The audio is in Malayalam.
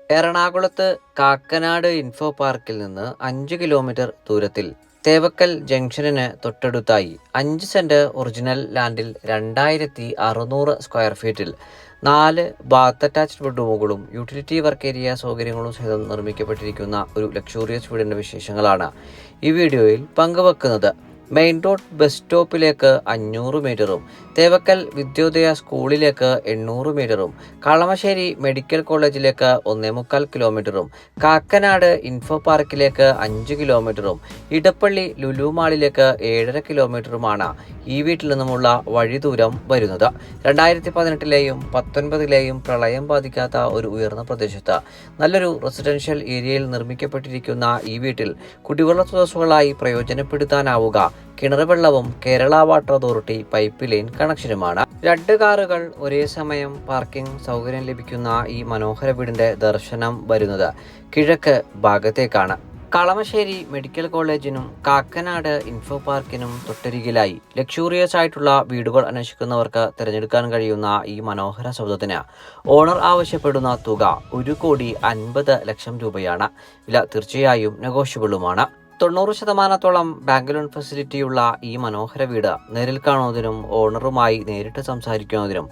എറണാകുളത്ത് കാക്കനാട് ഇൻഫോ പാർക്കിൽ നിന്ന് 5 കിലോമീറ്റർ ദൂരത്തിൽ തേവക്കൽ ജംഗ്ഷനിന് തൊട്ടടുത്തായി 5 സെന്റ് ഒറിജിനൽ ലാൻഡിൽ 2600 സ്ക്വയർ ഫീറ്റിൽ 4 ബാത്ത് അറ്റാച്ച്ഡ് ബെഡ്റൂമുകളും യൂട്ടിലിറ്റി വർക്ക് ഏരിയ സൗകര്യങ്ങളും സഹിതം നിർമ്മിക്കപ്പെട്ടിരിക്കുന്ന ഒരു ലക്ഷൂറിയസ് വീടിന്റെ വിശേഷങ്ങളാണ് ഈ വീഡിയോയിൽ പങ്കുവെക്കുന്നത്. മെയിൻ റോഡ് ബസ് സ്റ്റോപ്പിലേക്ക് 500 മീറ്ററും തേവക്കൽ വിദ്യോദയ സ്കൂളിലേക്ക് 800 മീറ്ററും കളമശ്ശേരി മെഡിക്കൽ കോളേജിലേക്ക് 1.25 കിലോമീറ്ററും കാക്കനാട് ഇൻഫോ പാർക്കിലേക്ക് 5 കിലോമീറ്ററും ഇടപ്പള്ളി ലുലു മാളിലേക്ക് 7.5 കിലോമീറ്ററുമാണ് ഈ വീട്ടിൽ നിന്നുമുള്ള വഴി ദൂരം വരുന്നത്. 2018ലെയും 19ലെയും പ്രളയം ബാധിക്കാത്ത ഒരു ഉയർന്ന പ്രദേശത്ത് നല്ലൊരു റെസിഡൻഷ്യൽ ഏരിയയിൽ നിർമ്മിക്കപ്പെട്ടിരിക്കുന്ന ഈ വീട്ടിൽ കുടിവെള്ള സ്രോതസ്സുകളായി പ്രയോജനപ്പെടുത്താനാവുക കിണർ വെള്ളവും Kerala water authority pipe line കണക്ഷനുമാണ്. 2 കാറുകൾ ഒരേ സമയം പാർക്കിംഗ് സൗകര്യം ലഭിക്കുന്ന ഈ മനോഹര വീടിന്റെ ദർശനം വരുന്നത് കിഴക്ക് ഭാഗത്തേക്കാണ്. കളമശ്ശേരി മെഡിക്കൽ കോളേജിനും കാക്കനാട് ഇൻഫോ പാർക്കിനും തൊട്ടരികിലായി ലക്ഷൂറിയസ് ആയിട്ടുള്ള വീടുകൾ അന്വേഷിക്കുന്നവർക്ക് തിരഞ്ഞെടുക്കാൻ കഴിയുന്ന ഈ മനോഹര സൗധത്തിന് ഓണർ ആവശ്യപ്പെടുന്ന തുക 1,50,00,000 രൂപയാണ്. വില തീർച്ചയായും നെഗോഷ്യബിളുമാണ്. 90% ബാങ്ക് ലോൺ ഫെസിലിറ്റിയുള്ള ഈ മനോഹര വീട് നേരിൽ കാണുന്നതിനും ഓണറുമായി നേരിട്ട് സംസാരിക്കുന്നതിനും